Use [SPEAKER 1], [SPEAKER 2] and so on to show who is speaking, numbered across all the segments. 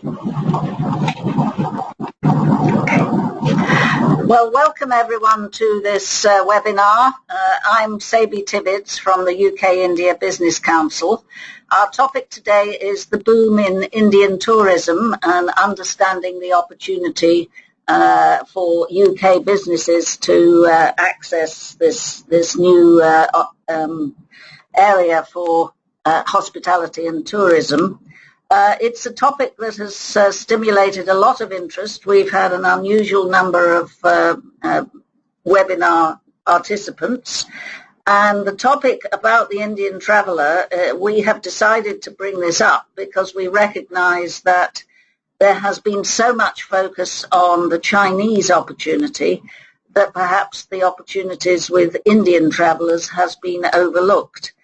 [SPEAKER 1] Well, welcome everyone to this webinar. I'm Sabi Tibbets from the UK India Business Council. Our topic today is the boom in Indian tourism and understanding the opportunity for UK businesses to access this new area for hospitality and tourism. It's a topic that has stimulated a lot of interest. We've had an unusual number of webinar participants. And the topic about the Indian traveller, we have decided to bring this up because we recognise that there has been so much focus on the Chinese opportunity that perhaps the opportunities with Indian travellers has been overlooked.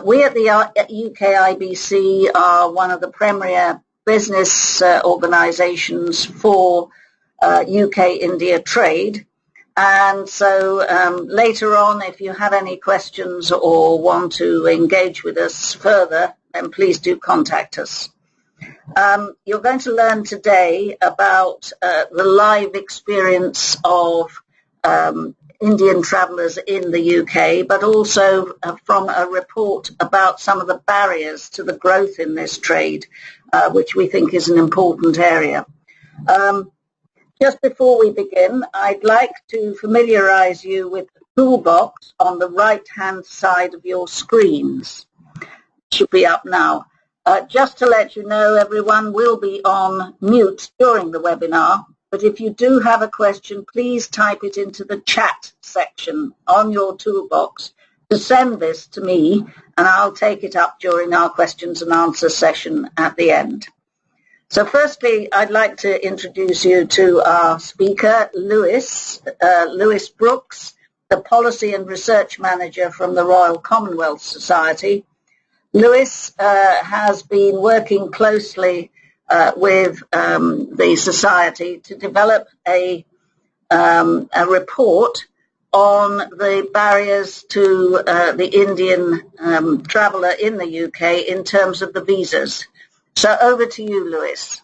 [SPEAKER 1] We at the UK IBC are one of the premier business organisations for UK-India trade. And so later on, if you have any questions or want to engage with us further, then please do contact us. You're going to learn today about the live experience of Indian travellers in the UK, but also from a report about some of the barriers to the growth in this trade, which we think is an important area. Just before we begin, I'd like to familiarise you with the toolbox on the right-hand side of your screens. It should be up now. Just to let you know, everyone will be on mute during the webinar. But if you do have a question, please type it into the chat section on your toolbox to send this to me, and I'll take it up during our questions and answer session at the end. So firstly, I'd like to introduce you to our speaker, Lewis Brooks, the Policy and Research Manager from the Royal Commonwealth Society. Lewis has been working closely with the Society to develop a report on the barriers to the Indian traveller in the UK in terms of the visas. So over to you, Lewis.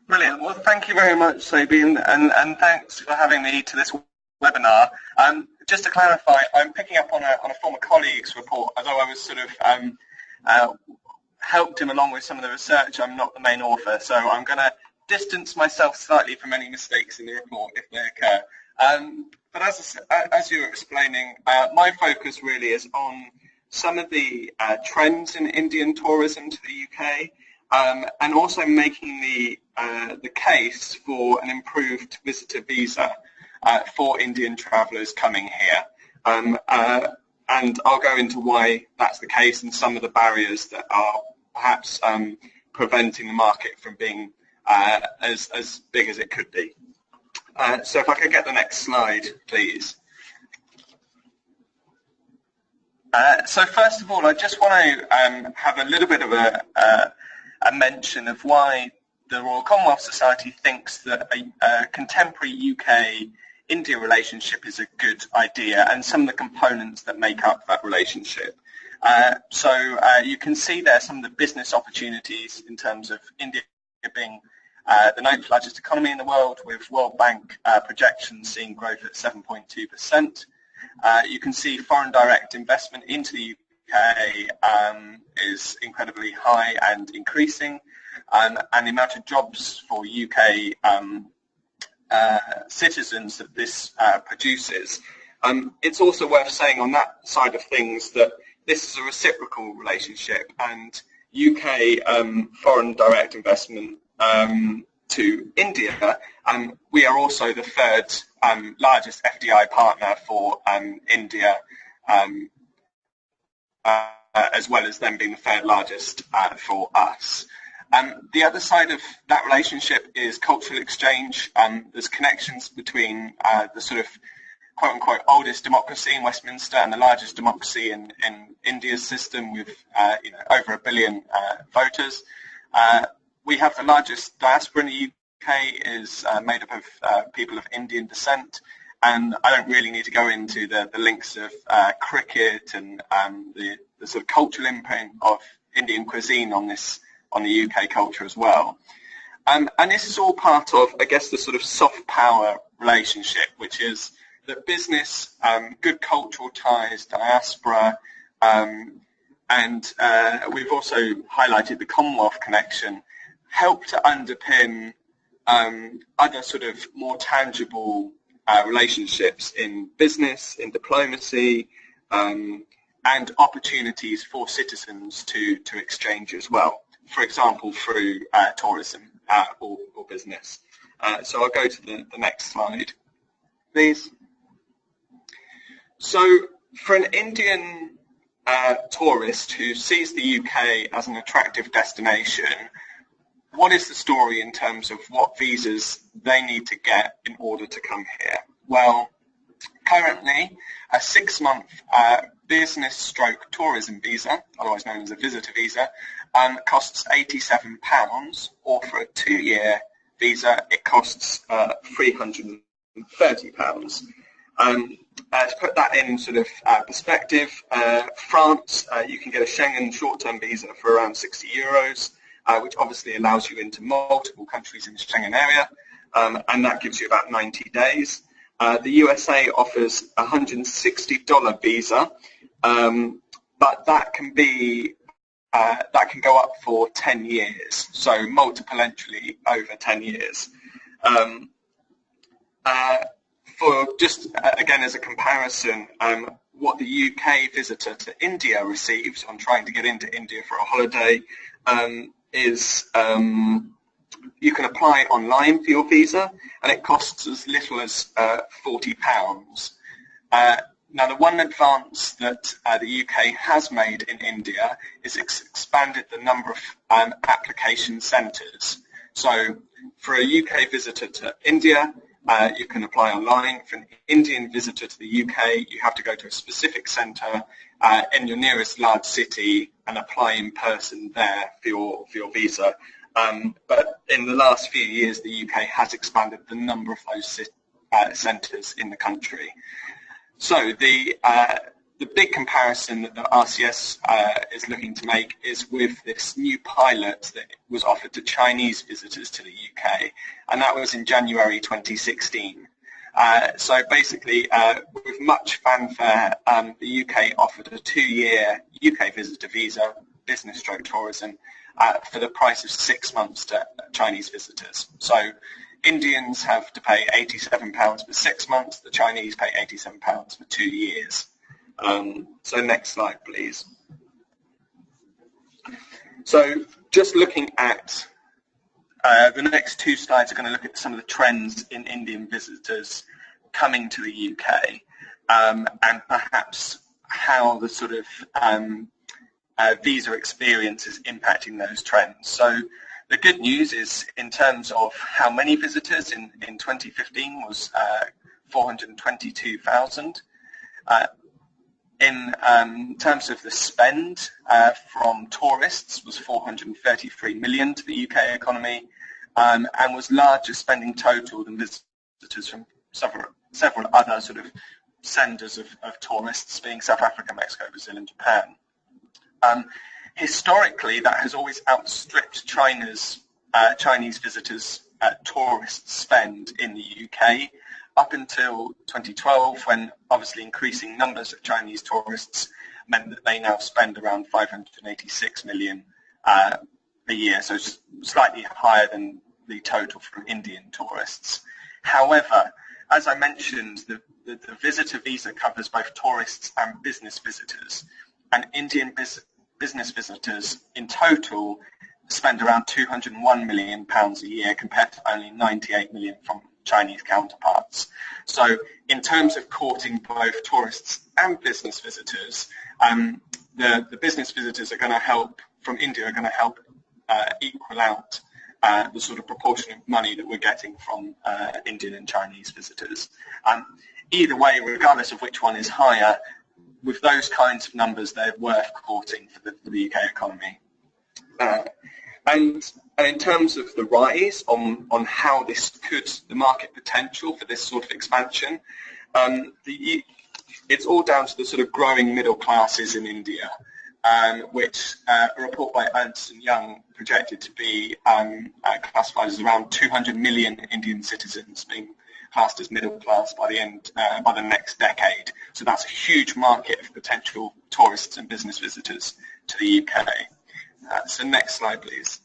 [SPEAKER 2] Brilliant. Well, thank you very much, Sabi, and thanks for having me to this webinar. Just to clarify, I'm picking up on a former colleague's report, although I was sort of helped him along with some of the research. I'm not the main author, so I'm going to distance myself slightly from any mistakes in the report if they occur. But as you were explaining, my focus really is on some of the trends in Indian tourism to the UK, and also making the case for an improved visitor visa for Indian travellers coming here. And I'll go into why that's the case and some of the barriers that are perhaps preventing the market from being as big as it could be. So if I could get the next slide, please. So first of all, I just want to have a little bit of a mention of why the Royal Commonwealth Society thinks that a contemporary UK-India relationship is a good idea and some of the components that make up that relationship. So you can see there some of the business opportunities in terms of India being the 9th largest economy in the world, with World Bank projections seeing growth at 7.2%. You can see foreign direct investment into the UK is incredibly high and increasing, and the amount of jobs for UK citizens that this produces. It's also worth saying on that side of things that this is a reciprocal relationship, and UK foreign direct investment to India, and we are also the third largest FDI partner for India, as well as them being the third largest for us. The other side of that relationship is cultural exchange. There's connections between the sort of quote-unquote oldest democracy in Westminster and the largest democracy in India's system with over 1 billion voters. We have the largest diaspora in the UK, is made up of people of Indian descent, and I don't really need to go into the links of cricket and the the sort of cultural imprint of Indian cuisine on the UK culture as well. And this is all part of, I guess, the sort of soft power relationship, which is that business, good cultural ties, diaspora, and we've also highlighted the Commonwealth connection, help to underpin other sort of more tangible relationships in business, in diplomacy, and opportunities for citizens to exchange as well. For example, through tourism or business. So I'll go to the next slide, please. So for an Indian tourist who sees the UK as an attractive destination, what is the story in terms of what visas they need to get in order to come here? Well, currently, a 6-month business/tourism visa, otherwise known as a visitor visa, costs £87, or for a 2-year visa, it costs £330. To put that in sort of perspective, France, you can get a Schengen short-term visa for around €60, which obviously allows you into multiple countries in the Schengen area, and that gives you about 90 days. The USA offers a $160 visa, but that can go up for 10 years, so multiple entry over 10 years. For just, again, as a comparison, what the UK visitor to India receives on trying to get into India for a holiday is you can apply online for your visa, and it costs as little as £40. Now, the one advance that the UK has made in India is it's expanded the number of application centres. So for a UK visitor to India, you can apply online. For an Indian visitor to the UK, you have to go to a specific centre in your nearest large city and apply in person there for your visa. But in the last few years, the UK has expanded the number of those centres in the country. So the big comparison that the RCS is looking to make is with this new pilot that was offered to Chinese visitors to the UK, and that was in January 2016. So basically, with much fanfare, the UK offered a 2-year UK visitor visa, business/tourism, for the price of 6 months to Chinese visitors. So Indians have to pay £87 for 6 months, the Chinese pay £87 for 2 years. So next slide, please. So just looking at the next 2 slides are going to look at some of the trends in Indian visitors coming to the UK, and perhaps how the sort of visa experience is impacting those trends. So the good news is, in terms of how many visitors in 2015 was 422,000. In terms of the spend from tourists was 433 million to the UK economy, and was larger spending total than visitors from several other sort of senders of tourists, being South Africa, Mexico, Brazil and Japan. Historically, that has always outstripped Chinese visitors' tourist spend in the UK, up until 2012, when obviously increasing numbers of Chinese tourists meant that they now spend around 586 million a year, so it's slightly higher than the total from Indian tourists. However, as I mentioned, the visitor visa covers both tourists and business visitors, and Indian business visitors in total spend around £201 million a year, compared to only 98 million from Chinese counterparts. So in terms of courting both tourists and business visitors, the business visitors are going to help from India are going to help equal out the sort of proportion of money that we're getting from Indian and Chinese visitors. Either way, regardless of which one is higher, with those kinds of numbers, they're worth courting for the UK economy. And in terms of the rise on how this the market potential for this sort of expansion, it's all down to the sort of growing middle classes in India. which a report by Ernst & Young projected to be classified as around 200 million Indian citizens being classed as middle class by the next decade. So that's a huge market of potential tourists and business visitors to the UK. So next slide, please.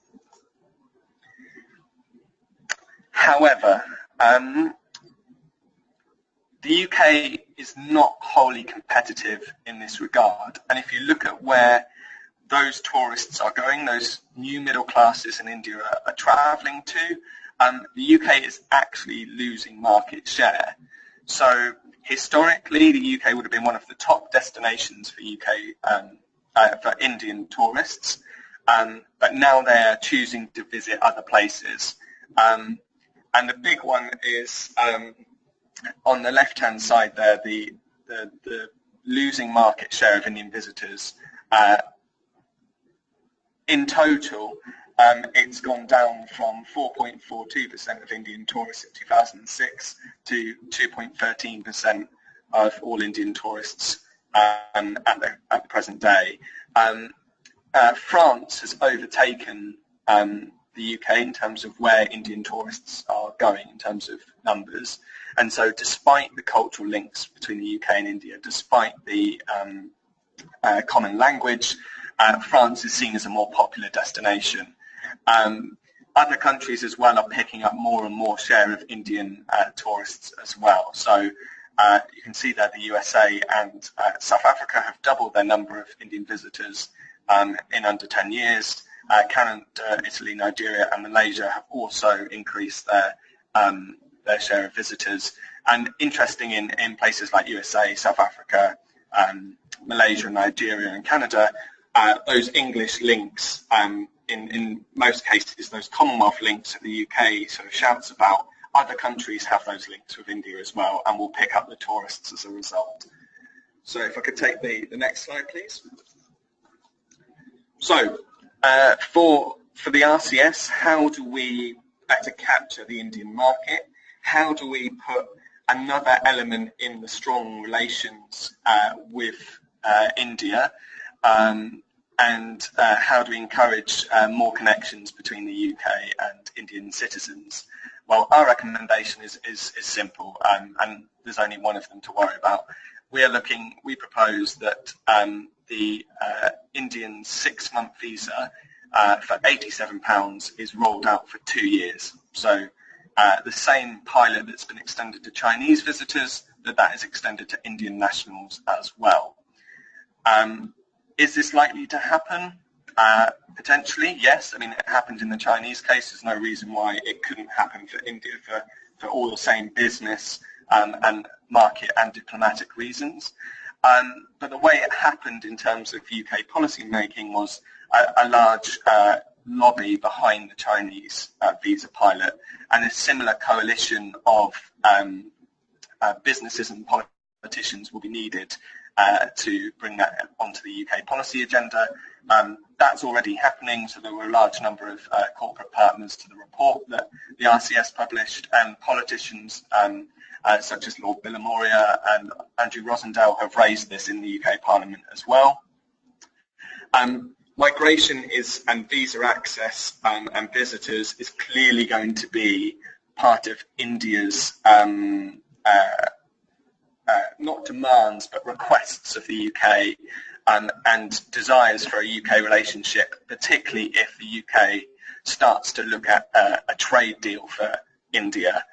[SPEAKER 2] However, the UK is not wholly competitive in this regard, and if you look at where those tourists are going, those new middle classes in India are travelling to, the UK is actually losing market share. So historically, the UK would have been one of the top destinations for for Indian tourists, but now they're choosing to visit other places. And the big one is on the left-hand side there, the losing market share of Indian visitors. In total, it's gone down from 4.42% of Indian tourists in 2006 to 2.13% of all Indian tourists at the present day. France has overtaken the UK in terms of where Indian tourists are going in terms of numbers, and so despite the cultural links between the UK and India, despite the common language, France is seen as a more popular destination. Other countries as well are picking up more and more share of Indian tourists as well. So you can see that the USA and South Africa have doubled their number of Indian visitors in under 10 years. Canada, Italy, Nigeria and Malaysia have also increased their share of visitors. And interesting in places like USA, South Africa, Malaysia, Nigeria and Canada, those English links, in most cases, those Commonwealth links that the UK sort of shouts about, other countries have those links with India as well and will pick up the tourists as a result. So if I could take the next slide, please. So for the RCS, how do we better capture the Indian market? How do we put another element in the strong relations with India? And how do we encourage more connections between the UK and Indian citizens? Well, our recommendation is simple, and there's only one of them to worry about. We propose that the Indian 6-month visa for £87 is rolled out for 2 years. So the same pilot that's been extended to Chinese visitors, that is extended to Indian nationals as well. Is this likely to happen? Potentially, yes. I mean, it happened in the Chinese case. There's no reason why it couldn't happen for India for all the same business and market and diplomatic reasons. But the way it happened in terms of UK policy making was a large lobby behind the Chinese visa pilot, and a similar coalition of businesses and politicians will be needed to bring that onto the UK policy agenda. That's already happening, so there were a large number of corporate partners to the report that the RCS published, and politicians such as Lord Billamoria and Andrew Rosendale have raised this in the UK Parliament as well. Migration and visa access and visitors is clearly going to be part of India's not demands but requests of the UK and desires for a UK relationship, particularly if the UK starts to look at a trade deal for India.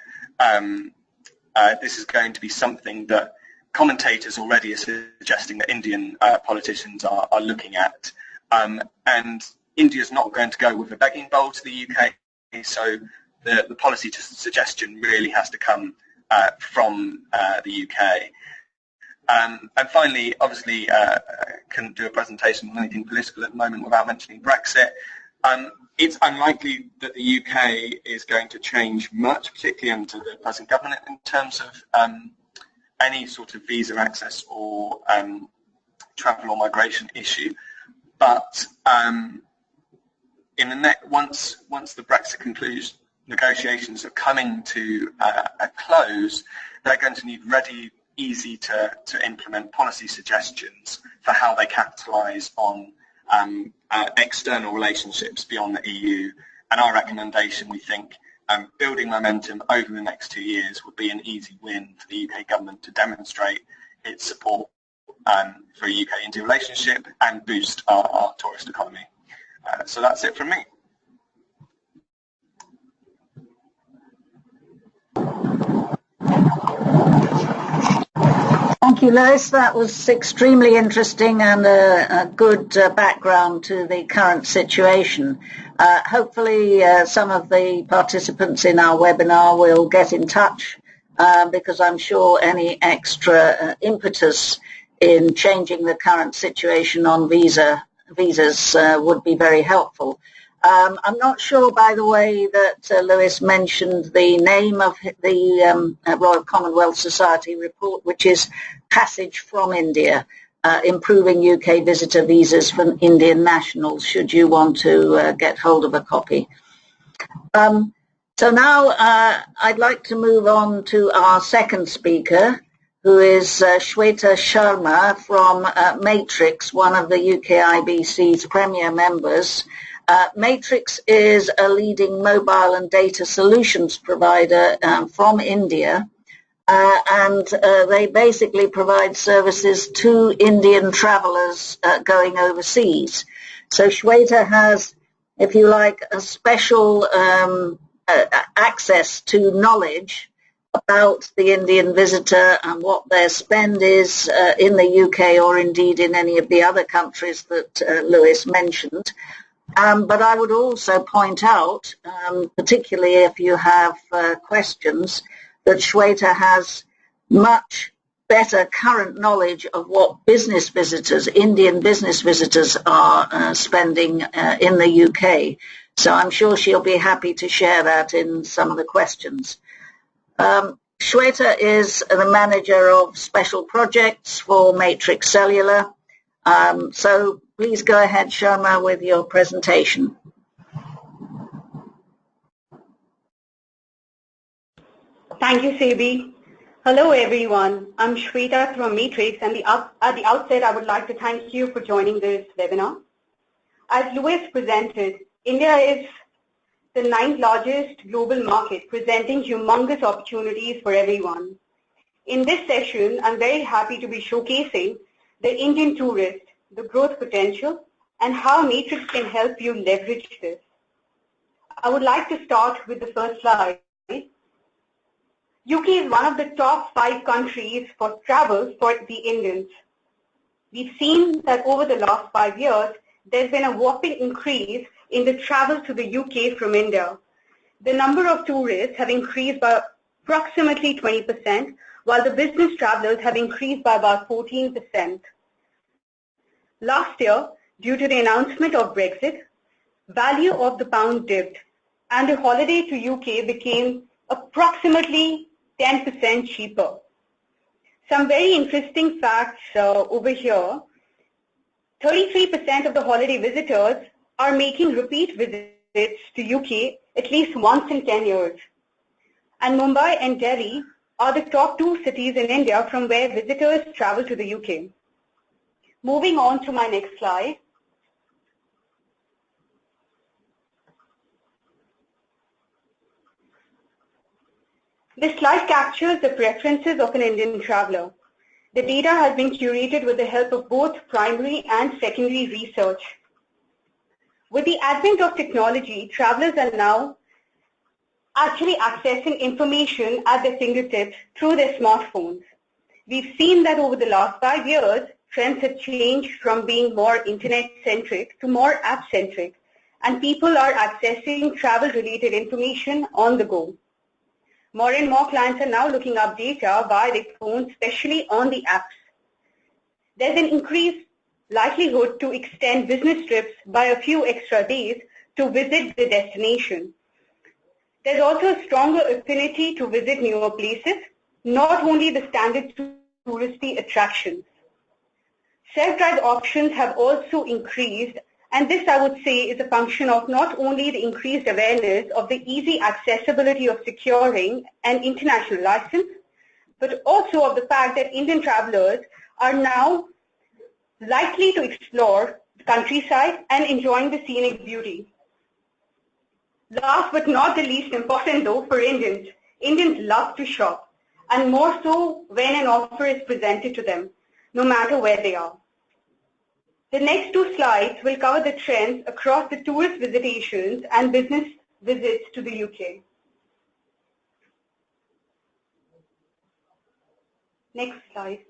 [SPEAKER 2] This is going to be something that commentators already are suggesting that Indian politicians are looking at. And India's not going to go with a begging bowl to the UK, so the policy suggestion really has to come from the UK. And finally, obviously, couldn't do a presentation on anything political at the moment without mentioning Brexit. It's unlikely that the UK is going to change much, particularly under the present government, in terms of any sort of visa access or travel or migration issue. But once the Brexit concludes, negotiations are coming to a close, they're going to need easy to implement policy suggestions for how they capitalise on external relationships beyond the EU. And our recommendation, we think, building momentum over the next 2 years would be an easy win for the UK government to demonstrate its support for a UK-India relationship and boost our tourist economy. So that's it from me.
[SPEAKER 1] Thank you, Lewis. That was extremely interesting and a good background to the current situation. Hopefully some of the participants in our webinar will get in touch because I'm sure any extra impetus in changing the current situation on visas would be very helpful. I'm not sure, by the way, that Lewis mentioned the name of the Royal Commonwealth Society report, which is Passage from India, Improving UK Visitor Visas for Indian Nationals, should you want to get hold of a copy. So now I'd like to move on to our second speaker, who is Shweta Sharma from Matrix, one of the UKIBC's premier members. Matrix is a leading mobile and data solutions provider from India, and they basically provide services to Indian travellers going overseas. So Shweta has, if you like, a special access to knowledge about the Indian visitor and what their spend is in the UK or indeed in any of the other countries that Lewis mentioned. But I would also point out, particularly if you have questions, that Shweta has much better current knowledge of what business visitors, Indian business visitors, are spending in the UK. So I'm sure she'll be happy to share that in some of the questions. Shweta is the manager of special projects for Matrix Cellular. So please go ahead, Sharma, with your presentation.
[SPEAKER 3] Thank you, Sebi. Hello, everyone. I'm Shweta from Matrix, and at the outset, I would like to thank you for joining this webinar. As Lewis presented, India is the 9th largest global market, presenting humongous opportunities for everyone. In this session, I'm very happy to be showcasing the Indian tourist, the growth potential, and how Matrix can help you leverage this. I would like to start with the first slide. UK is one of the top 5 countries for travel for the Indians. We've seen that over the last 5 years, there's been a whopping increase in the travel to the UK from India. The number of tourists have increased by approximately 20%, while the business travelers have increased by about 14%. Last year, due to the announcement of Brexit, value of the pound dipped, and a holiday to UK became approximately 10% cheaper. Some very interesting facts over here. 33% of the holiday visitors are making repeat visits to UK at least once in 10 years. And Mumbai and Delhi are the top 2 cities in India from where visitors travel to the UK. Moving on to my next slide. This slide captures the preferences of an Indian traveler. The data has been curated with the help of both primary and secondary research. With the advent of technology, travelers are now actually accessing information at their fingertips through their smartphones. We've seen that over the last 5 years, trends have changed from being more internet-centric to more app-centric, and people are accessing travel-related information on the go. More and more clients are now looking up data via their phones, especially on the apps. There's an increased likelihood to extend business trips by a few extra days to visit the destination. There's also a stronger affinity to visit newer places, not only the standard touristy attractions. Self-drive options have also increased, and this, I would say, is a function of not only the increased awareness of the easy accessibility of securing an international license, but also of the fact that Indian travelers are now likely to explore countryside, and enjoying the scenic beauty. Last but not the least important though for Indians, Indians love to shop, and more so when an offer is presented to them, no matter where they are. The next two slides will cover the trends across the tourist visitations and business visits to the UK. Next slide.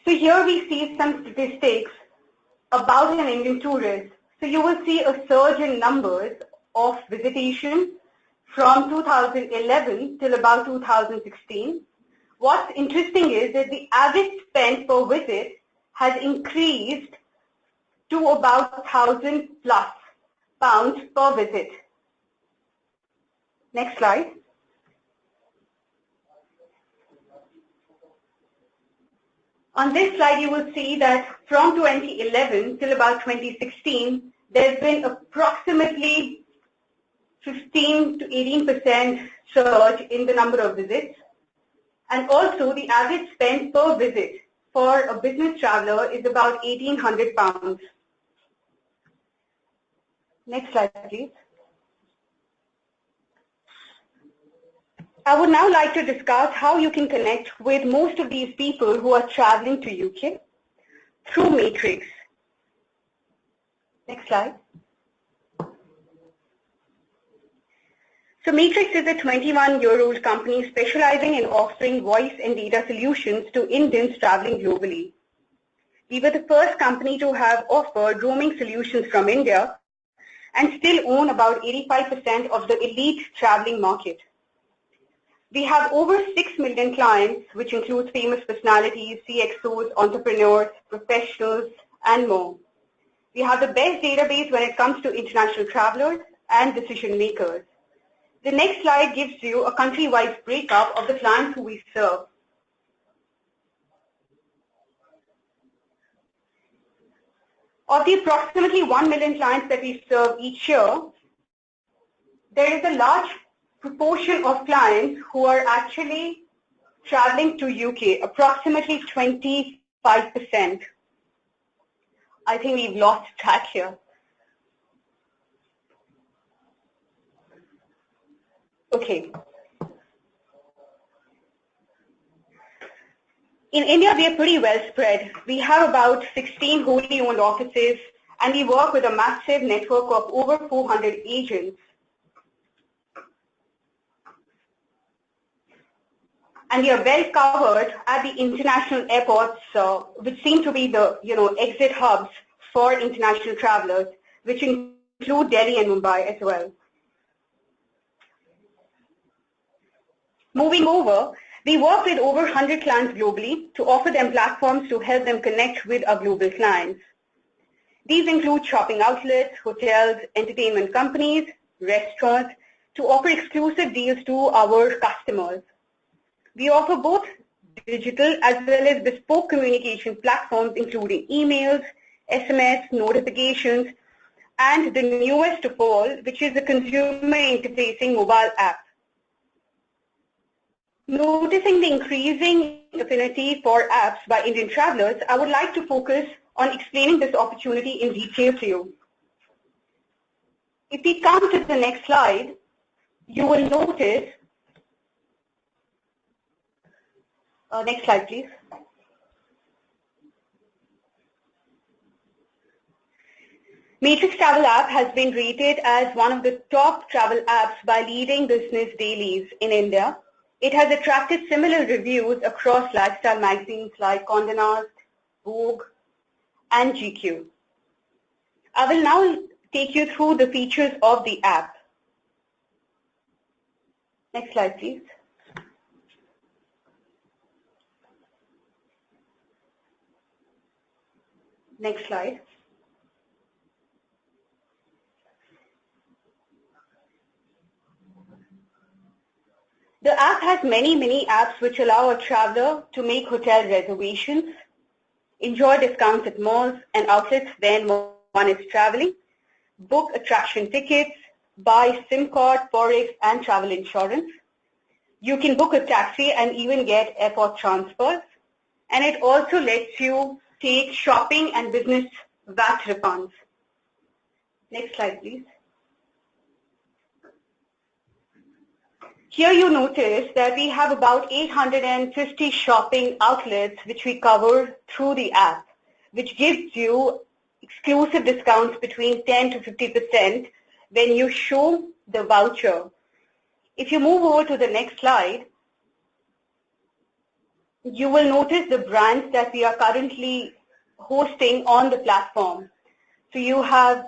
[SPEAKER 3] So here we see some statistics about an Indian tourist. So you will see a surge in numbers of visitation from 2011 till about 2016. What's interesting is that the average spend per visit has increased to about £1,000 plus per visit. Next slide. On this slide, you will see that from 2011 till about 2016, there's been approximately 15 to 18% surge in the number of visits. And also, the average spend per visit for a business traveler is about £1,800. Next slide, please. I would now like to discuss how you can connect with most of these people who are traveling to UK through Matrix. Next slide. So Matrix is a 21-year-old company specializing in offering voice and data solutions to Indians traveling globally. We were the first company to have offered roaming solutions from India and still own about 85% of the elite traveling market. We have over 6 million clients, which includes famous personalities, CXOs, entrepreneurs, professionals, and more. We have the best database when it comes to international travelers and decision makers. The next slide gives you a country-wide breakup of the clients who we serve. Of the approximately 1 million clients that we serve each year, there is a large proportion of clients who are actually traveling to UK, approximately 25%. I think we've lost track here. Okay. In India, we are pretty well spread. We have about 16 wholly owned offices, and we work with a massive network of over 400 agents. And we are well covered at the international airports, which seem to be the exit hubs for international travelers, which include Delhi and Mumbai as well. Moving over, we work with over 100 clients globally to offer them platforms to help them connect with our global clients. These include shopping outlets, hotels, entertainment companies, restaurants, to offer exclusive deals to our customers. We offer both digital as well as bespoke communication platforms, including emails, SMS, notifications, and the newest of all, which is the consumer interfacing mobile app. Noticing the increasing affinity for apps by Indian travelers, I would like to focus on explaining this opportunity in detail to you. If we come to the next slide, you will notice, next slide please. Matrix Travel app has been rated as one of the top travel apps by leading business dailies in India. It has attracted similar reviews across lifestyle magazines like Condé Nast, Vogue, and GQ. I will now take you through the features of the app. Next slide, please. Next slide. The app has many apps which allow a traveler to make hotel reservations, enjoy discounts at malls and outlets when one is traveling, book attraction tickets, buy SIM card, forex and travel insurance. You can book a taxi and even get airport transfers. And it also lets you take shopping and business VAT refunds. Next slide, please. Here you notice that we have about 850 shopping outlets which we cover through the app, which gives you exclusive discounts between 10 to 50% when you show the voucher. If you move over to the next slide, you will notice the brands that we are currently hosting on the platform. So you have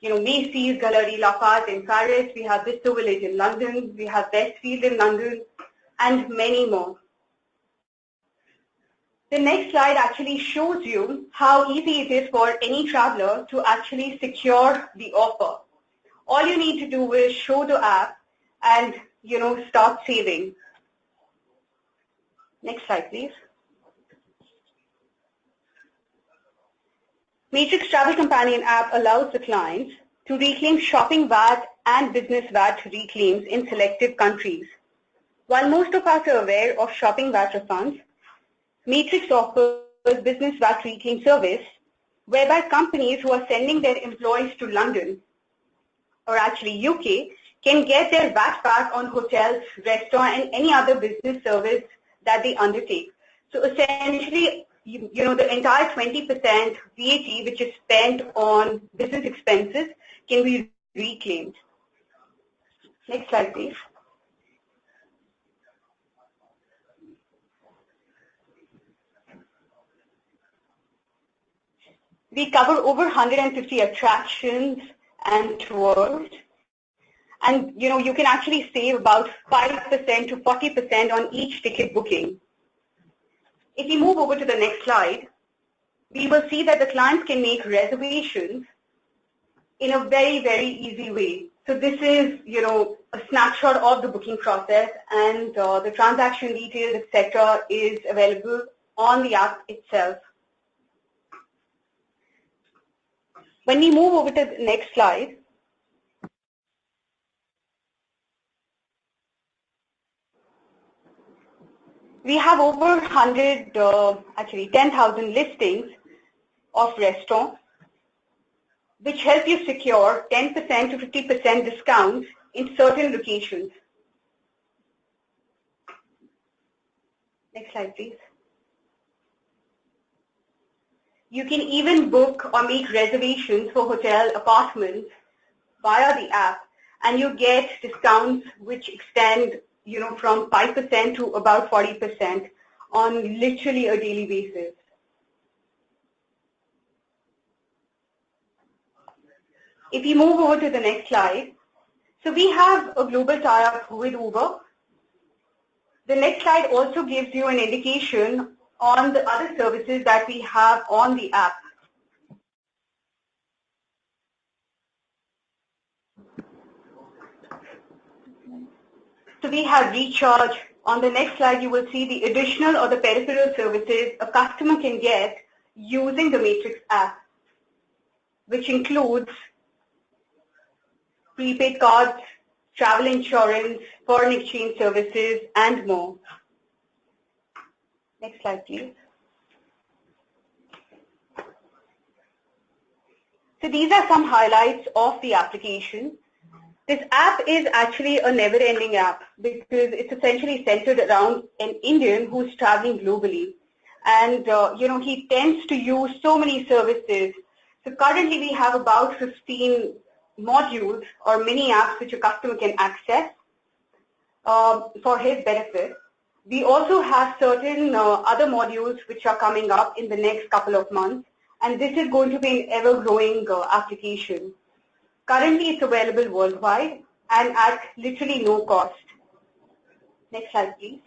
[SPEAKER 3] Macy's, Galeries Lafayette in Paris, we have Bistro Village in London, we have Westfield in London, and many more. The next slide actually shows you how easy it is for any traveler to actually secure the offer. All you need to do is show the app and start saving. Next slide, please. Matrix Travel Companion app allows the clients to reclaim shopping VAT and business VAT reclaims in selected countries. While most of us are aware of shopping VAT refunds, Matrix offers business VAT reclaim service whereby companies who are sending their employees to London or actually UK can get their VAT back on hotels, restaurants and any other business service that they undertake. So essentially, the entire 20% VAT which is spent on business expenses can be reclaimed. Next slide, please. We cover over 150 attractions and tours. And you can actually save about 5% to 40% on each ticket booking. If we move over to the next slide, we will see that the clients can make reservations in a very, very easy way. So this is, a snapshot of the booking process, and the transaction details, etc., is available on the app itself. When we move over to the next slide, we have over 10,000 listings of restaurants, which help you secure 10% to 50% discounts in certain locations. Next slide, please. You can even book or make reservations for hotel apartments via the app, and you get discounts which extend from 5% to about 40% on literally a daily basis. If you move over to the next slide, so we have a global tie-up with Uber. The next slide also gives you an indication on the other services that we have on the app. So we have recharge. On the next slide, you will see the additional or the peripheral services a customer can get using the Matrix app, which includes prepaid cards, travel insurance, foreign exchange services, and more. Next slide, please. So these are some highlights of the application. This app is actually a never-ending app because it's essentially centered around an Indian who's traveling globally. And, he tends to use so many services. So currently we have about 15 modules or mini apps which a customer can access for his benefit. We also have certain other modules which are coming up in the next couple of months. And this is going to be an ever-growing application. Currently, it's available worldwide and at literally no cost. Next slide, please.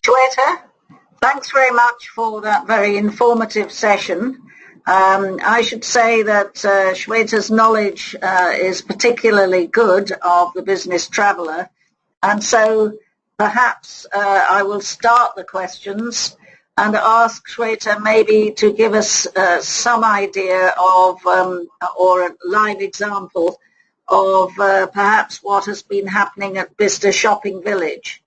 [SPEAKER 1] Shweta, thanks very much for that very informative session. I should say that Shweta's knowledge is particularly good of the business traveller, and so perhaps I will start the questions and ask Shweta maybe to give us some idea of, or a live example of perhaps what has been happening at Bicester Shopping Village.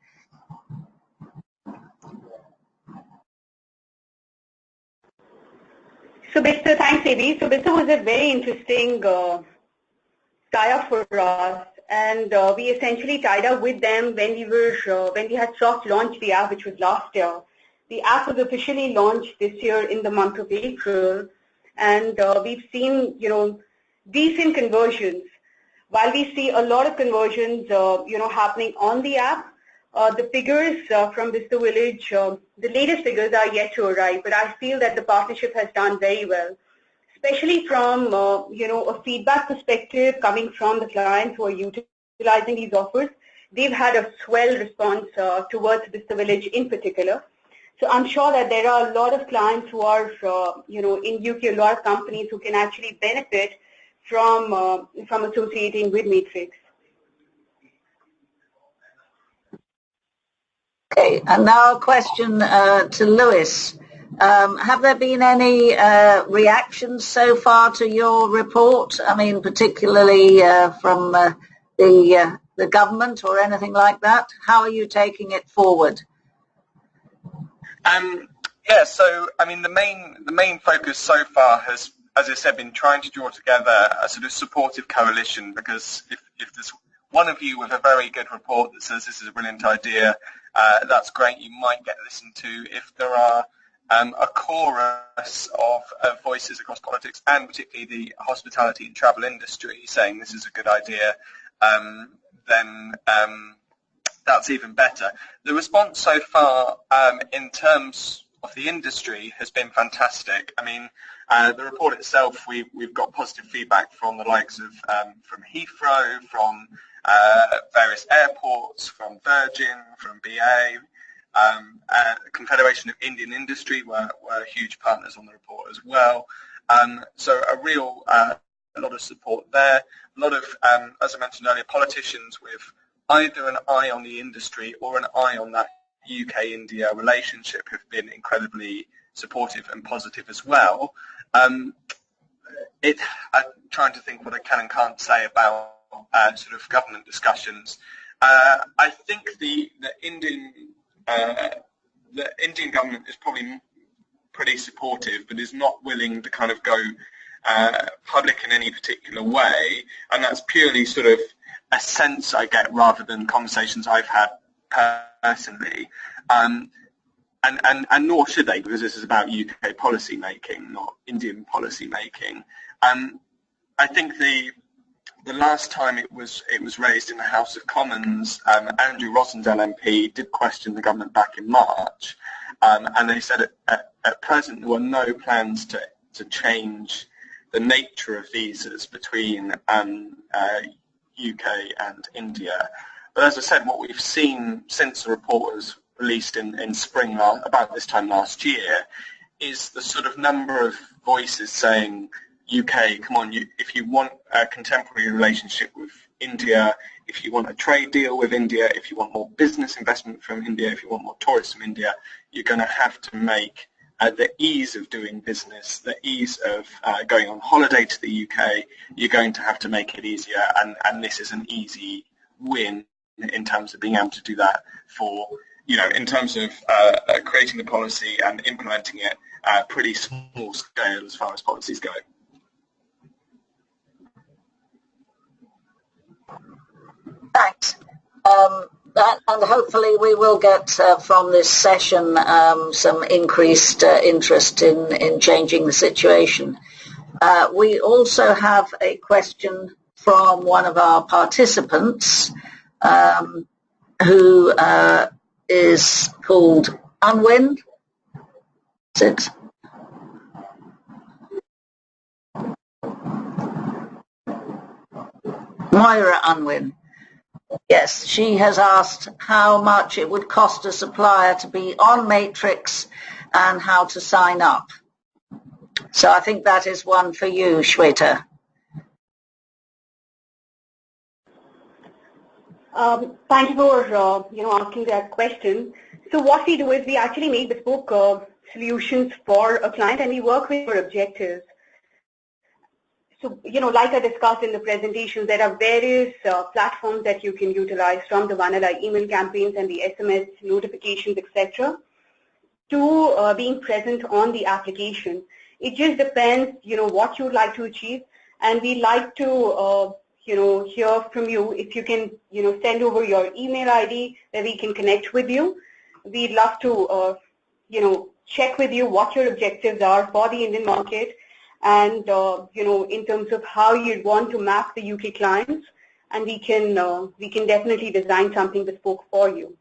[SPEAKER 3] So Bicester, thanks Abby. So Bicester was a very interesting tie-up for us, and we essentially tied up with them when we had soft launched the app, which was last year. The app was officially launched this year in the month of April, and we've seen, decent conversions. While we see a lot of conversions, happening on the app, the figures from Bicester Village, the latest figures are yet to arrive, but I feel that the partnership has done very well, especially from, a feedback perspective coming from the clients who are utilizing these offers. They've had a swell response towards Bicester Village in particular. So I'm sure that there are a lot of clients who are, in UK, a lot of companies who can actually benefit from associating with Matrix.
[SPEAKER 1] Okay, and now a question to Lewis. Have there been any reactions so far to your report? I mean, particularly from the government or anything like that? How are you taking it forward?
[SPEAKER 2] Yeah, so I mean, the main focus so far has, as I said, been trying to draw together a sort of supportive coalition, because if there's one of you with a very good report that says this is a brilliant idea, that's great, you might get listened to. If there are a chorus of voices across politics, and particularly the hospitality and travel industry, saying this is a good idea, then that's even better. The response so far in terms of the industry has been fantastic. I mean, the report itself, we've got positive feedback from the likes of from Heathrow, from various airports, from Virgin, from BA, Confederation of Indian Industry were huge partners on the report as well. So a real a lot of support there. A lot of, as I mentioned earlier, politicians with either an eye on the industry or an eye on that UK-India relationship have been incredibly supportive and positive as well. I'm trying to think what I can and can't say about sort of government discussions. I think the Indian government is probably pretty supportive, but is not willing to kind of go public in any particular way, and that's purely sort of a sense I get rather than conversations I've had personally. And nor should they, because this is about UK policy making, not Indian policy making. I think the last time it was raised in the House of Commons, Andrew Rosendale MP did question the government back in March, and they said at present there were no plans to change the nature of visas between UK and India. But as I said, what we've seen since the report was released in spring, about this time last year, is the sort of number of voices saying, UK, come on, if you want a contemporary relationship with India, if you want a trade deal with India, if you want more business investment from India, if you want more tourists from India, you're going to have to make the ease of doing business, the ease of going on holiday to the UK, you're going to have to make it easier, and this is an easy win in terms of being able to do that for, in terms of creating the policy and implementing it pretty small scale as far as policies go.
[SPEAKER 1] Thanks. And hopefully we will get from this session some increased interest in changing the situation. We also have a question from one of our participants who is called Unwin. Is it? Moira Unwin. Yes, she has asked how much it would cost a supplier to be on Matrix and how to sign up. So I think that is one for you, Shweta.
[SPEAKER 3] Thank you for asking that question. So what we do is we actually make bespoke solutions for a client, and we work with your objectives. So, like I discussed in the presentation, there are various platforms that you can utilize, from the vanilla email campaigns and the SMS notifications, etc., to being present on the application. It just depends, what you would like to achieve, and we like to, hear from you. If you can, send over your email ID, that we can connect with you. We'd love to, check with you what your objectives are for the Indian market, and in terms of how you'd want to map the UK clients, and we can definitely design something bespoke for you.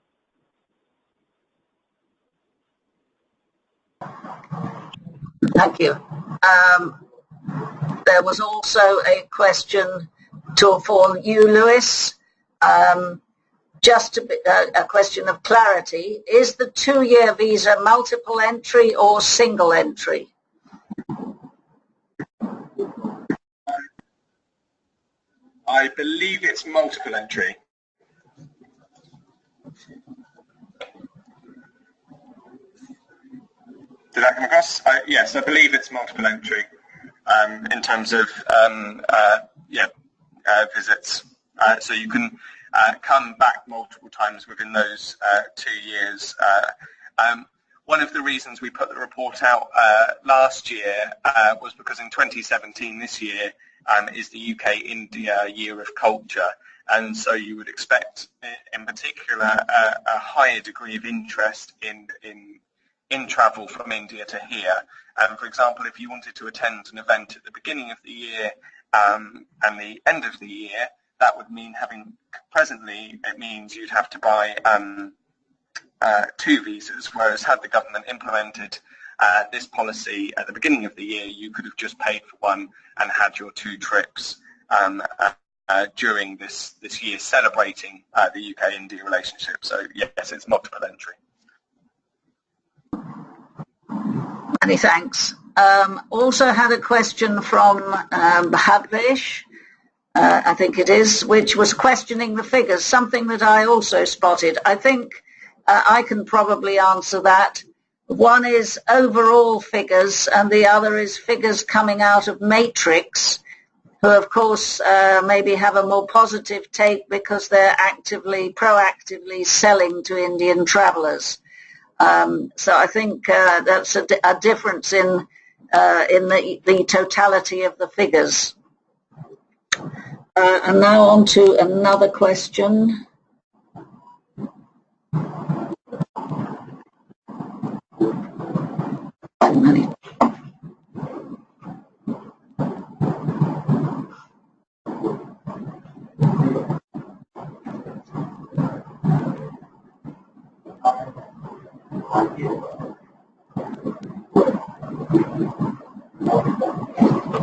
[SPEAKER 1] Thank you. There was also a question for you, Lewis. Just a question of clarity. Is the 2-year visa multiple entry or single entry?
[SPEAKER 2] I believe it's multiple entry. Did that come across? Yes, I believe it's multiple entry in terms of visits. So you can come back multiple times within those 2 years. One of the reasons we put the report out last year was because in 2017, this year, is the UK-India Year of Culture, and so you would expect, in particular, a higher degree of interest in travel from India to here. For example, if you wanted to attend an event at the beginning of the year and the end of the year, that would mean it means you'd have to buy 2 visas, whereas had the government implemented this policy at the beginning of the year, you could have just paid for one and had your 2 trips during this year celebrating the UK-India relationship. So yes, it's multiple entry.
[SPEAKER 1] Many thanks. Also had a question from Bhadresh, I think it is, which was questioning the figures, something that I also spotted. I think I can probably answer that. One is overall figures, and the other is figures coming out of Matrix, who of course maybe have a more positive take because they're proactively selling to Indian travellers. So I think that's a difference in the totality of the figures. And now on to another question.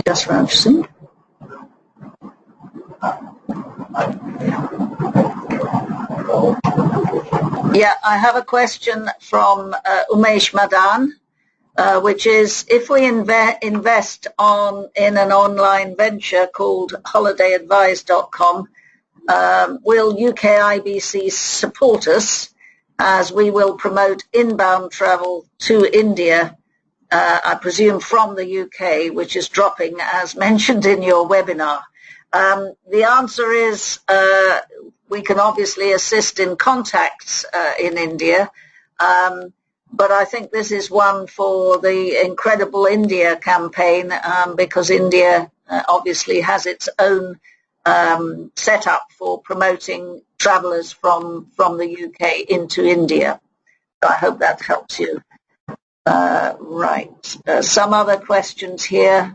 [SPEAKER 1] Yes, Raj Singh. Yeah, I have a question from Umesh Madan, which is, if we invest in an online venture called holidayadvise.com, will UKIBC support us, as we will promote inbound travel to India, I presume from the UK, which is dropping as mentioned in your webinar? The answer is we can obviously assist in contacts in India, but I think this is one for the Incredible India campaign, because India obviously has its own setup for promoting travellers from the UK into India. So I hope that helps you. Right. Some other questions here.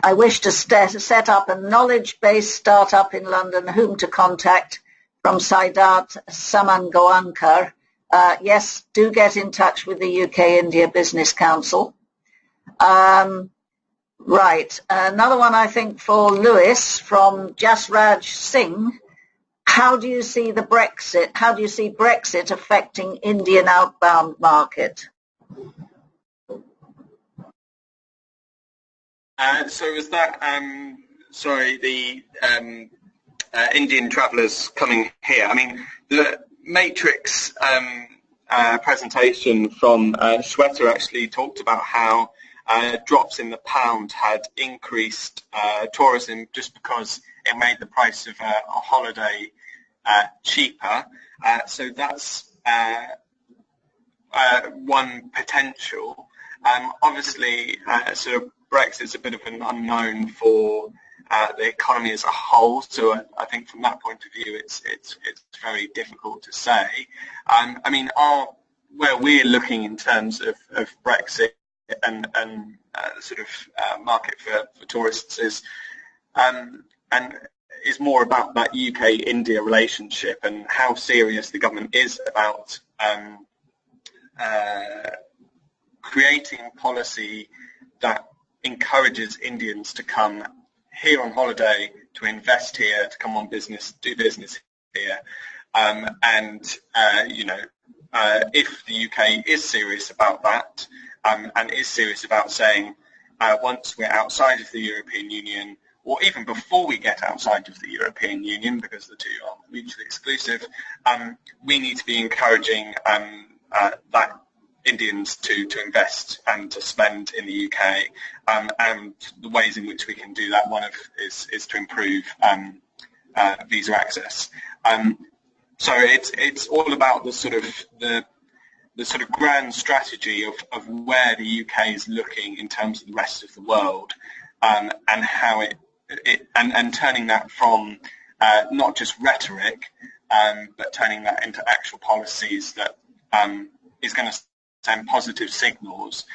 [SPEAKER 1] I wish to set up a knowledge-based startup in London. Whom to contact? From Siddharth Samangoankar. Yes, do get in touch with the UK-India Business Council. Right. Another one, I think, for Lewis from Jasraj Singh. How do you see Brexit affecting Indian outbound market?
[SPEAKER 2] So is that, the Indian travellers coming here? I mean, the Matrix presentation from Shweta actually talked about how drops in the pound had increased tourism just because it made the price of a holiday cheaper. So that's one potential. Obviously, sort of Brexit's a bit of an unknown for the economy as a whole. So I think from that point of view, it's very difficult to say. I mean, where we're looking in terms of Brexit and sort of market for tourists is more about that UK-India relationship and how serious the government is about creating policy that encourages Indians to come here on holiday, to invest here, to come on business, do business here, if the UK is serious about that and is serious about saying once we're outside of the European Union, or even before we get outside of the European Union, because the two are mutually exclusive, we need to be encouraging that Indians to invest and to spend in the UK, and the ways in which we can do that, is to improve visa access. So it's all about the sort of grand strategy of where the UK is looking in terms of the rest of the world, and how and turning that from not just rhetoric, but turning that into actual policies that is going to send positive signals.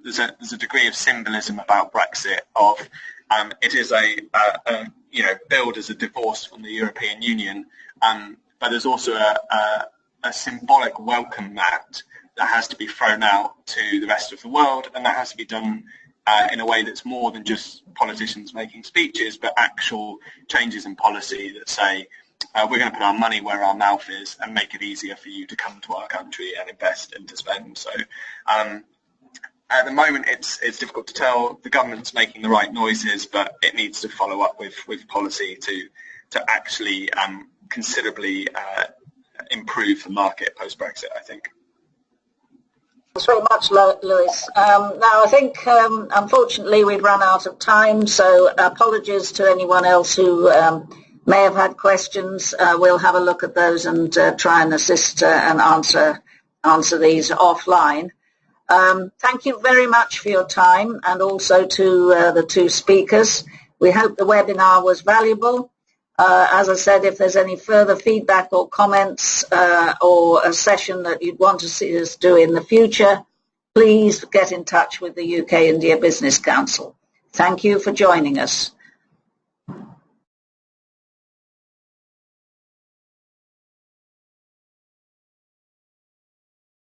[SPEAKER 2] There's a degree of symbolism about Brexit of it is billed as a divorce from the European Union, but there's also a symbolic welcome mat that has to be thrown out to the rest of the world, and that has to be done in a way that's more than just politicians making speeches, but actual changes in policy that say we're going to put our money where our mouth is and make it easier for you to come to our country and invest and to spend. So at the moment it's difficult to tell. The government's making the right noises, but it needs to follow up with policy to actually considerably improve the market post-Brexit, I think.
[SPEAKER 1] Thanks very much, Lewis. Now, I think, unfortunately, we've run out of time, so apologies to anyone else who may have had questions. We'll have a look at those and try and assist and answer these offline. Thank you very much for your time, and also to the two speakers. We hope the webinar was valuable. As I said, if there's any further feedback or comments or a session that you'd want to see us do in the future, please get in touch with the UK India Business Council. Thank you for joining us.